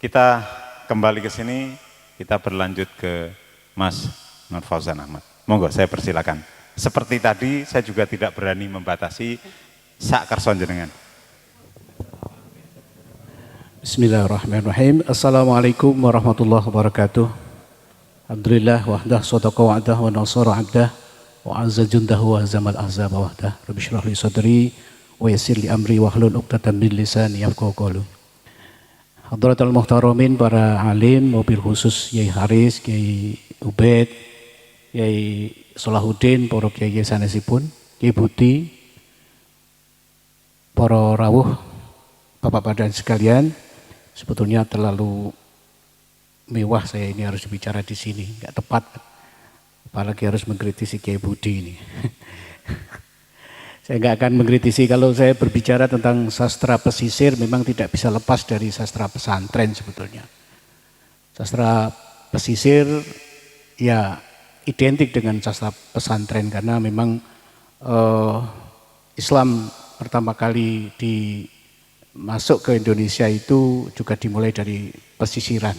Kita kembali ke sini, kita berlanjut ke Mas Nur Fauzan Ahmad. Monggo, saya persilakan. Seperti tadi, saya juga tidak berani membatasi sak kerson jenengan. Bismillahirrahmanirrahim. Assalamualaikum warahmatullahi wabarakatuh. Alhamdulillah wahdah sadaqa wa'dah wa nasara 'abdah wa 'azza jundahu wa hazamal ahzaba wahdah. Rabbi shrah li sadri wa yassir li amri wahlul 'uqdatam min lisani yafqahu qawli. Hadratul muhtaramin, para alim, mobil khusus Yai Haris, Kiai Ubed, Yai Salahuddin, para kiai sanesipun, Kiai Budi, para rawuh, Bapak-bapak dan sekalian, sebetulnya terlalu mewah saya ini harus bicara di sini, nggak tepat, apalagi harus mengkritisi Kiai Budi ini. Saya nggak akan mengkritisi. Kalau saya berbicara tentang sastra pesisir, memang tidak bisa lepas dari sastra pesantren sebetulnya. Sastra pesisir ya identik dengan sastra pesantren karena memang Islam pertama kali masuk ke Indonesia itu juga dimulai dari pesisiran.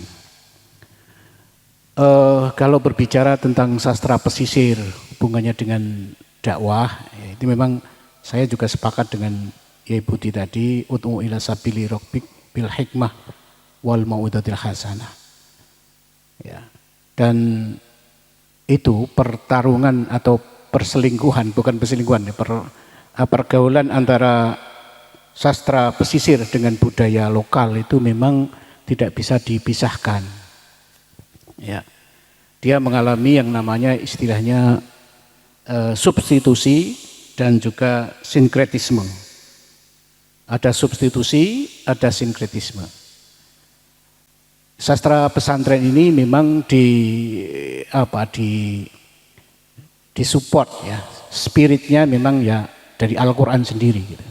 Kalau berbicara tentang sastra pesisir, hubungannya dengan dakwah, ya itu memang saya juga sepakat dengan Yai Budi tadi, ud'u ila sabili rabbik bil hikmah wal mau'izatil hasanah. Ya. Dan itu pertarungan atau perselingkuhan, bukan perselingkuhan, pergaulan antara sastra pesisir dengan budaya lokal itu memang tidak bisa dipisahkan. Ya. Dia mengalami yang namanya istilahnya substitusi dan juga sinkretisme. Ada substitusi, ada sinkretisme. Sastra pesantren ini memang disupport ya. Spiritnya memang ya dari Al-Qur'an sendiri gitu.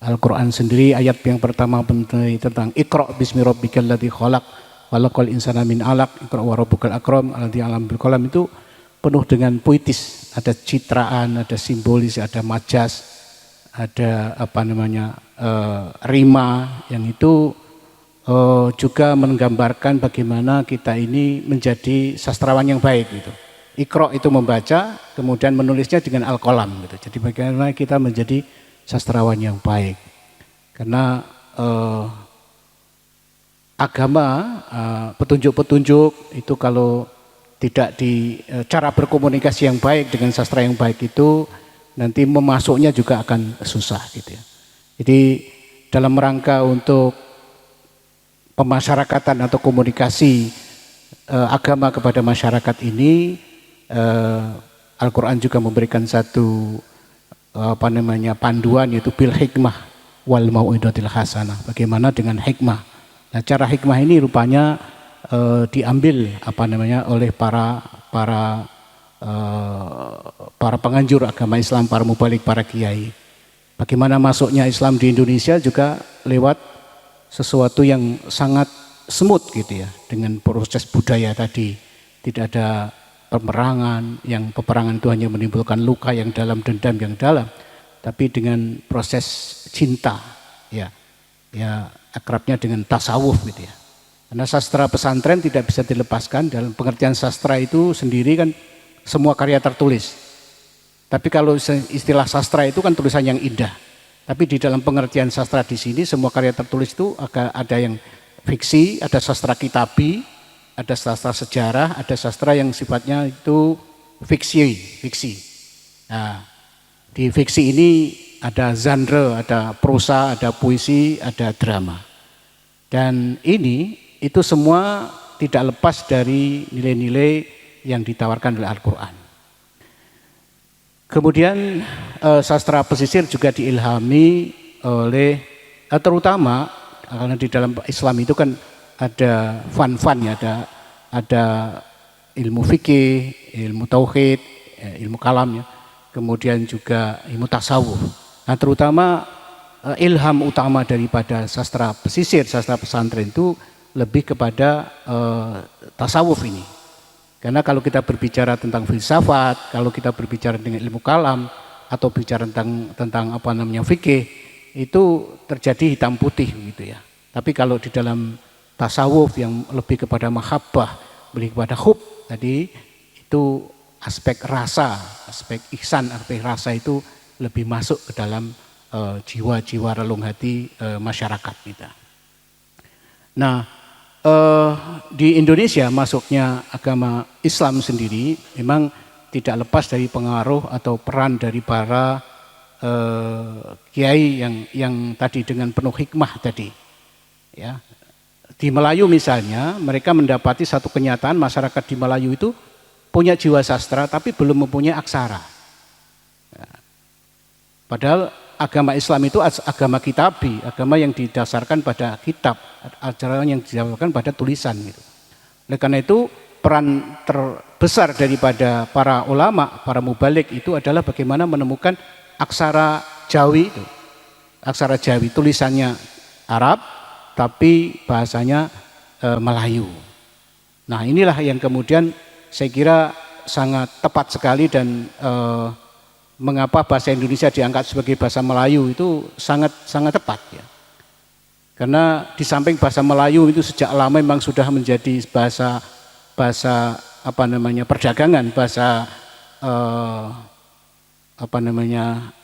Al-Qur'an sendiri ayat yang pertama tentang Iqra bismi rabbikal ladzi khalaq khalaqal insana min 'alaq iqra wa rabbukal akram alladzi 'allama bil qalam, itu penuh dengan puitis, ada citraan, ada simbolis, ada majas, ada rima yang itu juga menggambarkan bagaimana kita ini menjadi sastrawan yang baik gitu. Iqra itu membaca, kemudian menulisnya dengan al-qalam gitu. Jadi bagaimana kita menjadi sastrawan yang baik. Karena agama, petunjuk-petunjuk itu kalau tidak di cara berkomunikasi yang baik dengan sastra yang baik itu nanti memasuknya juga akan susah gitu ya. Jadi dalam rangka untuk pemasyarakatan atau komunikasi agama kepada masyarakat ini, Al-Qur'an juga memberikan satu panduan, yaitu bil hikmah wal mau'izatil hasanah. Bagaimana dengan hikmah? Nah, cara hikmah ini rupanya diambil oleh para penganjur agama Islam, para mubalik, para kiai. Bagaimana masuknya Islam di Indonesia juga lewat sesuatu yang sangat smooth gitu ya, dengan proses budaya tadi. Tidak ada peperangan, yang peperangan itu hanya menimbulkan luka yang dalam, dendam yang dalam, tapi dengan proses cinta ya akrabnya dengan tasawuf gitu ya. Karena sastra pesantren tidak bisa dilepaskan. Dalam pengertian sastra itu sendiri kan semua karya tertulis. Tapi kalau istilah sastra itu kan tulisan yang indah. Tapi di dalam pengertian sastra di sini semua karya tertulis itu ada yang fiksi, ada sastra kitabi, ada sastra sejarah, ada sastra yang sifatnya itu fiksi. Nah, di fiksi ini ada genre, ada prosa, ada puisi, ada drama. Dan ini itu semua tidak lepas dari nilai-nilai yang ditawarkan oleh Al-Qur'an. Kemudian sastra pesisir juga diilhami oleh terutama karena di dalam Islam itu kan ada fun ya, ada ilmu fikih, ilmu tauhid, ilmu kalam ya, kemudian juga ilmu tasawuf. Nah, terutama ilham utama daripada sastra pesisir, sastra pesantren itu lebih kepada tasawuf ini. Karena kalau kita berbicara tentang filsafat, kalau kita berbicara dengan ilmu kalam atau bicara tentang fikih, itu terjadi hitam putih gitu ya. Tapi kalau di dalam tasawuf yang lebih kepada mahabbah, lebih kepada hub tadi, itu aspek rasa, aspek ihsan, aspek rasa itu lebih masuk ke dalam jiwa-jiwa relung hati masyarakat kita. Nah, di Indonesia masuknya agama Islam sendiri memang tidak lepas dari pengaruh atau peran dari para kiai yang tadi dengan penuh hikmah tadi. Ya, di Melayu misalnya, mereka mendapati satu kenyataan masyarakat di Melayu itu punya jiwa sastra tapi belum mempunyai aksara. Ya. Padahal agama Islam itu agama kitabi, agama yang didasarkan pada kitab, ajaran yang didasarkan pada tulisan gitu. Oleh karena itu peran terbesar daripada para ulama, para mubalik itu adalah bagaimana menemukan aksara Jawi itu. Aksara Jawi tulisannya Arab tapi bahasanya Melayu. Nah, inilah yang kemudian saya kira sangat tepat sekali dan mengapa bahasa Indonesia diangkat sebagai bahasa Melayu itu sangat tepat ya. Karena di samping bahasa Melayu itu sejak lama memang sudah menjadi bahasa perdagangan, bahasa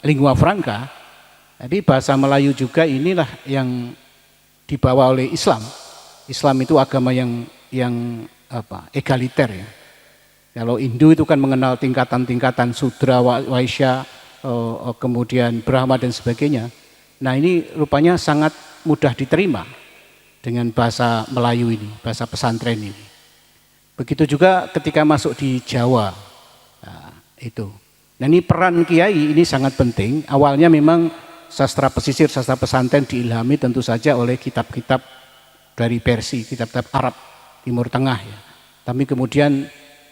lingua franca. Jadi bahasa Melayu juga inilah yang dibawa oleh Islam. Islam itu agama yang egaliter ya. Kalau Hindu itu kan mengenal tingkatan-tingkatan Sudra, Waisya, kemudian Brahma dan sebagainya. Nah, ini rupanya sangat mudah diterima dengan bahasa Melayu ini, bahasa pesantren ini. Begitu juga ketika masuk di Jawa. Nah, itu. Nah, ini peran kiai ini sangat penting. Awalnya memang sastra pesisir, sastra pesantren diilhami tentu saja oleh kitab-kitab dari Persia, kitab-kitab Arab Timur Tengah ya. Tapi kemudian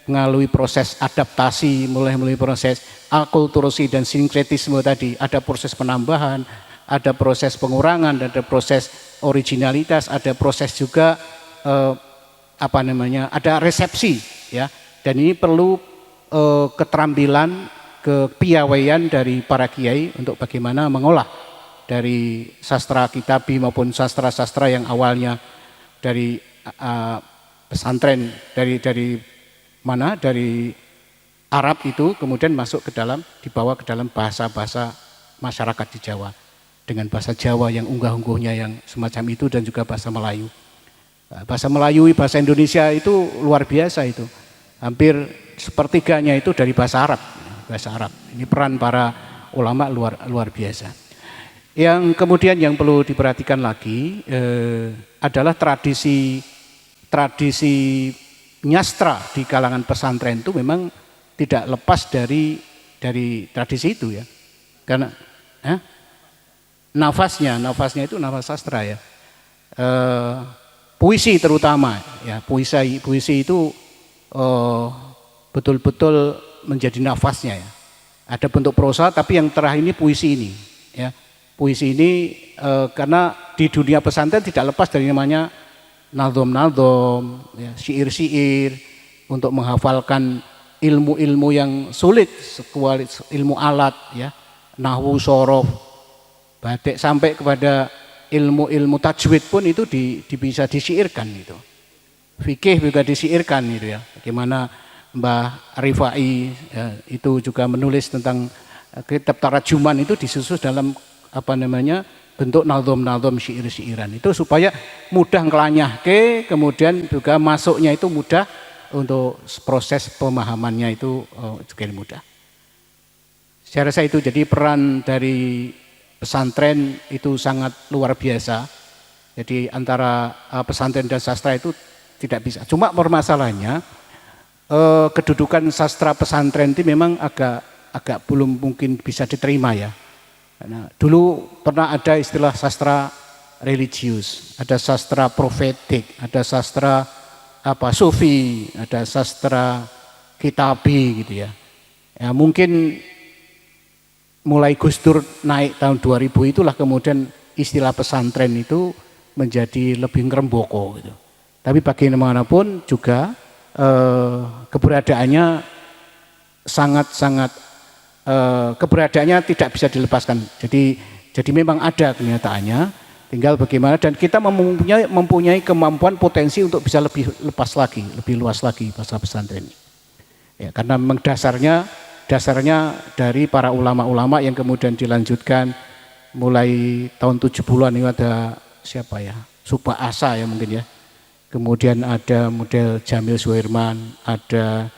melalui proses adaptasi, melalui proses akulturasi dan sinkretisme tadi, ada proses penambahan, ada proses pengurangan, ada proses originalitas, ada proses juga ada resepsi ya. Dan ini perlu keterampilan, kepiawaian dari para kiai untuk bagaimana mengolah dari sastra kitabi maupun sastra-sastra yang awalnya dari pesantren dari Arab itu kemudian masuk ke dalam, dibawa ke dalam bahasa-bahasa masyarakat di Jawa dengan bahasa Jawa yang unggah-ungguhnya yang semacam itu dan juga bahasa Melayu. Bahasa Melayu, bahasa Indonesia itu luar biasa itu. Hampir sepertiganya itu dari bahasa Arab. Bahasa Arab. Ini peran para ulama luar biasa. Yang kemudian yang perlu diperhatikan lagi adalah tradisi nyastra di kalangan pesantren itu memang tidak lepas dari tradisi itu ya. Karena nafasnya itu nafas sastra ya. Puisi terutama ya, puisi itu betul-betul menjadi nafasnya ya. Ada bentuk prosa tapi yang terakhir ini puisi ini ya. Puisi ini karena di dunia pesantren tidak lepas dari namanya naldom, ya, syair-syair untuk menghafalkan ilmu-ilmu yang sulit, ilmu alat ya, nahwu, sorof, batik sampai kepada ilmu-ilmu tajwid pun itu bisa disyairkan itu. Fikih juga disyairkan itu ya. Bagaimana Mbah Rifai ya, itu juga menulis tentang kitab tarajuman itu disusun dalam bentuk naldom syair-syairan itu supaya mudah ngelanyahke, kemudian juga masuknya itu mudah untuk proses pemahamannya itu juga mudah. Saya rasa itu jadi peran dari pesantren itu sangat luar biasa. Jadi antara pesantren dan sastra itu tidak bisa. Cuma permasalahannya kedudukan sastra pesantren itu memang agak belum mungkin bisa diterima ya. Nah, dulu pernah ada istilah sastra religius, ada sastra profetik, ada sastra sufi, ada sastra kitabi gitu ya. Ya mungkin mulai Gus Dur naik tahun 2000 itulah kemudian istilah pesantren itu menjadi lebih ngeremboko gitu. Tapi bagaimanapun juga keberadaannya sangat keberadaannya tidak bisa dilepaskan. Jadi memang ada kenyataannya Tinggal bagaimana, dan kita mempunyai kemampuan potensi untuk bisa lebih lepas lagi, lebih luas lagi bahasa pesantren ini. Ya, karena memang dasarnya dari para ulama-ulama yang kemudian dilanjutkan mulai tahun 70-an ini ada siapa ya? Subah Asa ya mungkin ya. Kemudian ada model Jamil Suherman, ada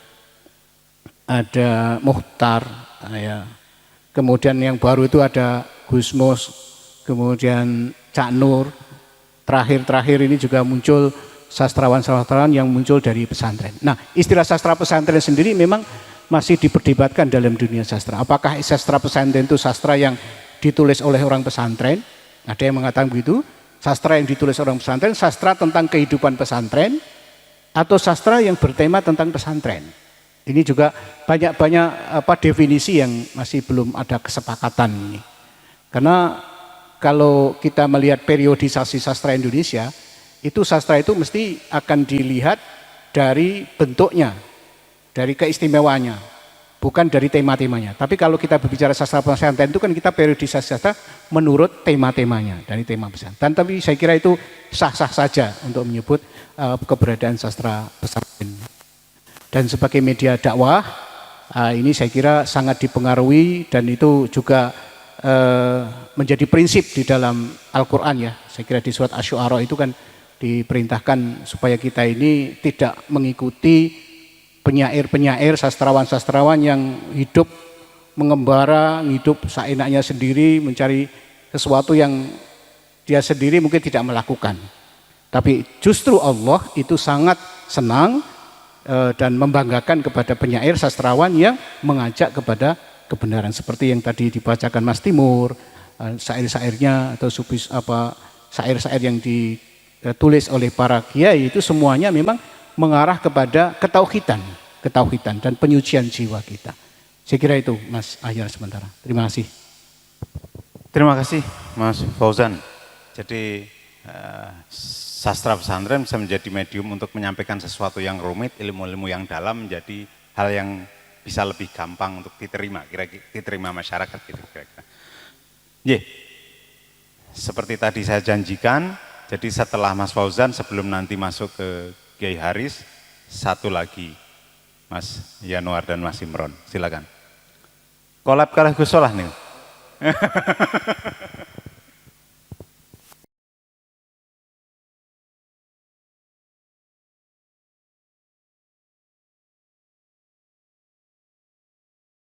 Muhtar, ya. Kemudian yang baru itu ada Gusmus, kemudian Cak Nur. Terakhir ini juga muncul sastrawan-sastrawan yang muncul dari pesantren. Nah, istilah sastra pesantren sendiri memang masih diperdebatkan dalam dunia sastra. Apakah sastra pesantren itu sastra yang ditulis oleh orang pesantren? Ada yang mengatakan begitu. Sastra yang ditulis orang pesantren, sastra tentang kehidupan pesantren, atau sastra yang bertema tentang pesantren. Ini juga banyak definisi yang masih belum ada kesepakatan ini. Karena kalau kita melihat periodisasi sastra Indonesia, itu sastra itu mesti akan dilihat dari bentuknya, dari keistimewaannya, bukan dari tema-temanya. Tapi kalau kita berbicara sastra pesantren itu kan kita periodisasi sastra menurut tema-temanya, dari tema pesantren. Tapi saya kira itu sah-sah saja untuk menyebut keberadaan sastra pesantren. Dan sebagai media dakwah, ini saya kira sangat dipengaruhi, dan itu juga menjadi prinsip di dalam Al-Quran ya. Saya kira di surat Asy-Syu'ara itu kan diperintahkan supaya kita ini tidak mengikuti penyair-penyair, sastrawan-sastrawan yang hidup mengembara, hidup seenaknya sendiri, mencari sesuatu yang dia sendiri mungkin tidak melakukan. Tapi justru Allah itu sangat senang dan membanggakan kepada penyair sastrawan yang mengajak kepada kebenaran, seperti yang tadi dibacakan Mas Timur, syair-syairnya atau syair-syair yang ditulis oleh para kiai, itu semuanya memang mengarah kepada ketauhidan dan penyucian jiwa kita. Saya kira itu Mas Ahyar sementara. Terima kasih. Terima kasih Mas Fauzan. Jadi sastra pesantren bisa menjadi medium untuk menyampaikan sesuatu yang rumit, ilmu-ilmu yang dalam menjadi hal yang bisa lebih gampang untuk diterima, kira-kira diterima masyarakat gitu kira-kira. Seperti tadi saya janjikan, jadi setelah Mas Fauzan sebelum nanti masuk ke Kiai Haris, satu lagi Mas Yanuar dan Mas Imron, silakan. Kolab kalah Gus Solah nih.